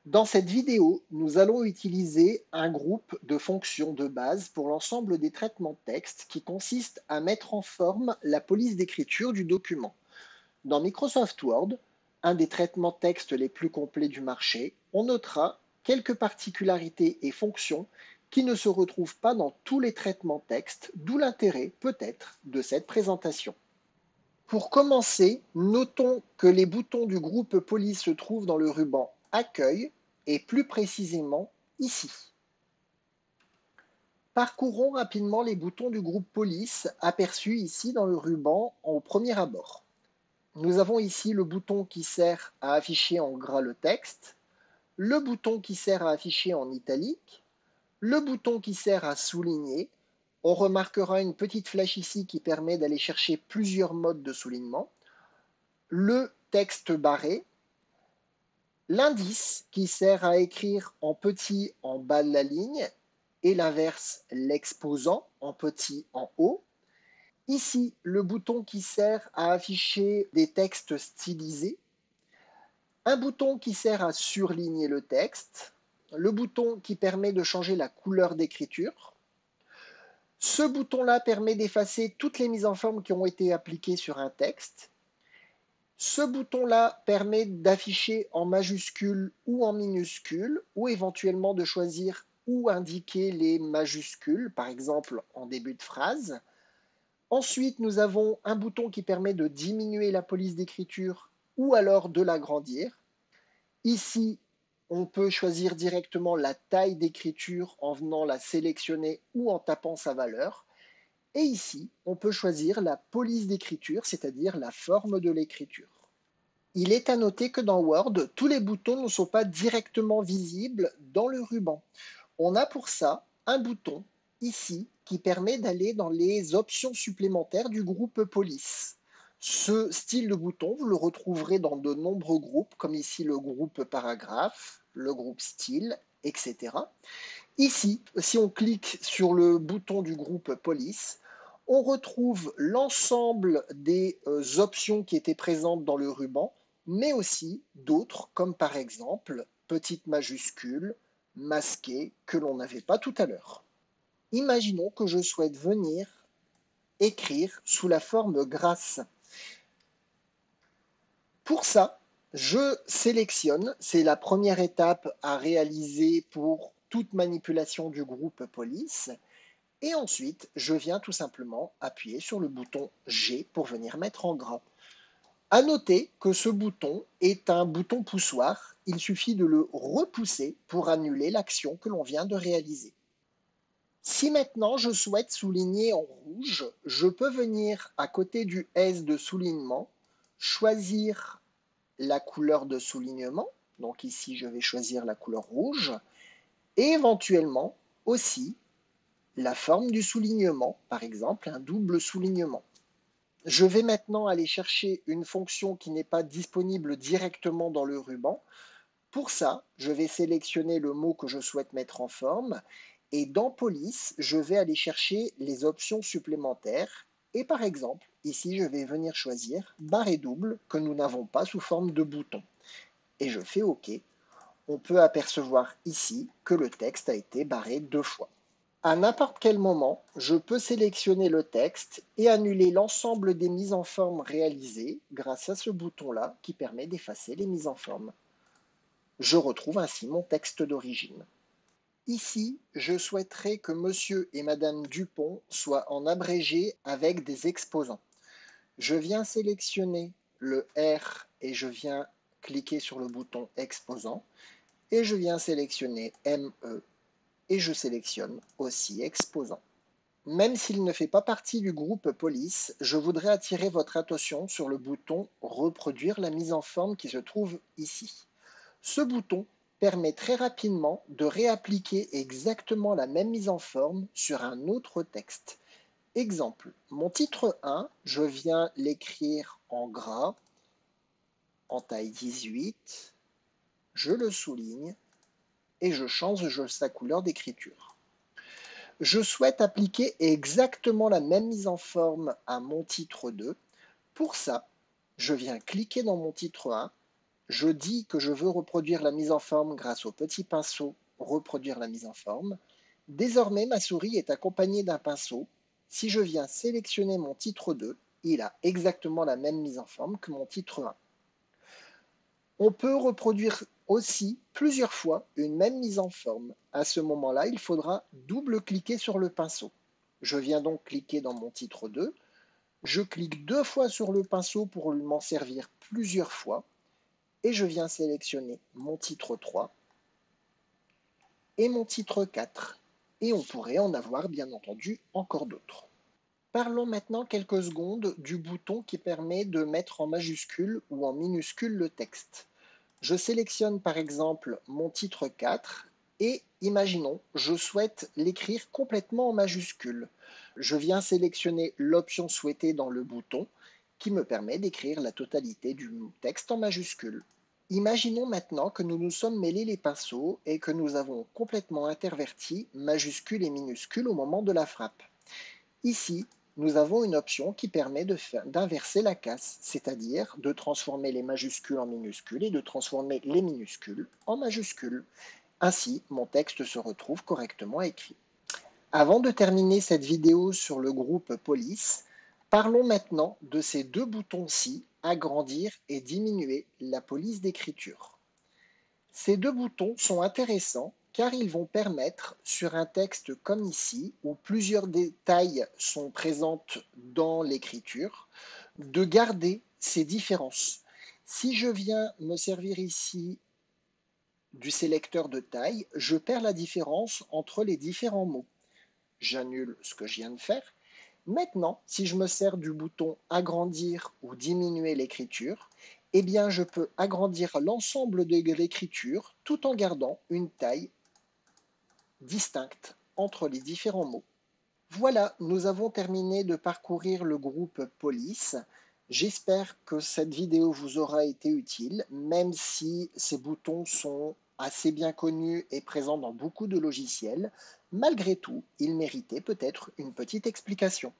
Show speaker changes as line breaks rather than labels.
Dans cette vidéo, nous allons utiliser un groupe de fonctions de base pour l'ensemble des traitements de texte qui consiste à mettre en forme la police d'écriture du document. Dans Microsoft Word, un des traitements de texte les plus complets du marché, on notera quelques particularités et fonctions qui ne se retrouvent pas dans tous les traitements de texte, d'où l'intérêt peut-être de cette présentation. Pour commencer, notons que les boutons du groupe police se trouvent dans le ruban Accueil et plus précisément ici. Parcourons rapidement les boutons du groupe police aperçus ici dans le ruban au premier abord. Nous avons ici le bouton qui sert à afficher en gras le texte, le bouton qui sert à afficher en italique, le bouton qui sert à souligner. On remarquera une petite flèche ici qui permet d'aller chercher plusieurs modes de soulignement, le texte barré, l'indice qui sert à écrire en petit en bas de la ligne et l'inverse, l'exposant en petit en haut. Ici, le bouton qui sert à afficher des textes stylisés, un bouton qui sert à surligner le texte, le bouton qui permet de changer la couleur d'écriture. Ce bouton-là permet d'effacer toutes les mises en forme qui ont été appliquées sur un texte. Ce bouton-là permet d'afficher en majuscule ou en minuscule, ou éventuellement de choisir où indiquer les majuscules, par exemple en début de phrase. Ensuite, nous avons un bouton qui permet de diminuer la police d'écriture ou alors de l'agrandir. Ici, on peut choisir directement la taille d'écriture en venant la sélectionner ou en tapant sa valeur. Et ici, on peut choisir la police d'écriture, c'est-à-dire la forme de l'écriture. Il est à noter que dans Word, tous les boutons ne sont pas directement visibles dans le ruban. On a pour ça un bouton ici qui permet d'aller dans les options supplémentaires du groupe police. Ce style de bouton, vous le retrouverez dans de nombreux groupes, comme ici le groupe paragraphe, le groupe style, etc. Ici, si on clique sur le bouton du groupe police, on retrouve l'ensemble des options qui étaient présentes dans le ruban, mais aussi d'autres, comme par exemple petite majuscule, masquée, que l'on n'avait pas tout à l'heure. Imaginons que je souhaite venir écrire sous la forme grasse. Pour ça, je sélectionne, c'est la première étape à réaliser pour toute manipulation du groupe police, et ensuite je viens tout simplement appuyer sur le bouton G pour venir mettre en gras. À noter que ce bouton est un bouton poussoir, il suffit de le repousser pour annuler l'action que l'on vient de réaliser. Si maintenant je souhaite souligner en rouge, je peux venir à côté du S de soulignement, choisir la couleur de soulignement, donc ici je vais choisir la couleur rouge, et éventuellement aussi la forme du soulignement, par exemple un double soulignement. Je vais maintenant aller chercher une fonction qui n'est pas disponible directement dans le ruban. Pour ça, je vais sélectionner le mot que je souhaite mettre en forme et dans Police, je vais aller chercher les options supplémentaires et par exemple, ici, je vais venir choisir barré double que nous n'avons pas sous forme de bouton. Et je fais OK. On peut apercevoir ici que le texte a été barré 2 fois. À n'importe quel moment, je peux sélectionner le texte et annuler l'ensemble des mises en forme réalisées grâce à ce bouton-là qui permet d'effacer les mises en forme. Je retrouve ainsi mon texte d'origine. Ici, je souhaiterais que Monsieur et Madame Dupont soient en abrégé avec des exposants. Je viens sélectionner le R et je viens cliquer sur le bouton exposant et je viens sélectionner ME et je sélectionne aussi exposant. Même s'il ne fait pas partie du groupe police, je voudrais attirer votre attention sur le bouton reproduire la mise en forme qui se trouve ici. Ce bouton permet très rapidement de réappliquer exactement la même mise en forme sur un autre texte. Exemple, mon titre 1, je viens l'écrire en gras, en taille 18, je le souligne et je change sa couleur d'écriture. Je souhaite appliquer exactement la même mise en forme à mon titre 2. Pour ça, je viens cliquer dans mon titre 1 Je dis que je veux reproduire la mise en forme grâce au petit pinceau reproduire la mise en forme. Désormais, ma souris est accompagnée d'un pinceau. Si je viens sélectionner mon titre 2, il a exactement la même mise en forme que mon titre 1. On peut reproduire aussi plusieurs fois une même mise en forme. À ce moment-là, il faudra double-cliquer sur le pinceau. Je viens donc cliquer dans mon titre 2. Je clique 2 fois sur le pinceau pour m'en servir plusieurs fois. Et je viens sélectionner mon titre 3 et mon titre 4. Et on pourrait en avoir bien entendu encore d'autres. Parlons maintenant quelques secondes du bouton qui permet de mettre en majuscule ou en minuscule le texte. Je sélectionne par exemple mon titre 4 et imaginons, je souhaite l'écrire complètement en majuscule. Je viens sélectionner l'option souhaitée dans le bouton qui me permet d'écrire la totalité du texte en majuscule. Imaginons maintenant que nous nous sommes mêlés les pinceaux et que nous avons complètement interverti majuscules et minuscules au moment de la frappe. Ici, nous avons une option qui permet d'inverser la casse, c'est-à-dire de transformer les majuscules en minuscules et de transformer les minuscules en majuscules. Ainsi, mon texte se retrouve correctement écrit. Avant de terminer cette vidéo sur le groupe Police, parlons maintenant de ces 2 boutons-ci, agrandir et diminuer la police d'écriture. Ces 2 boutons sont intéressants car ils vont permettre, sur un texte comme ici, où plusieurs détails sont présents dans l'écriture, de garder ces différences. Si je viens me servir ici du sélecteur de taille, je perds la différence entre les différents mots. J'annule ce que je viens de faire. Maintenant, si je me sers du bouton agrandir ou diminuer l'écriture, eh bien je peux agrandir l'ensemble de l'écriture tout en gardant une taille distincte entre les différents mots. Voilà, nous avons terminé de parcourir le groupe Police. J'espère que cette vidéo vous aura été utile, même si ces boutons sont assez bien connus et présents dans beaucoup de logiciels. Malgré tout, ils méritaient peut-être une petite explication.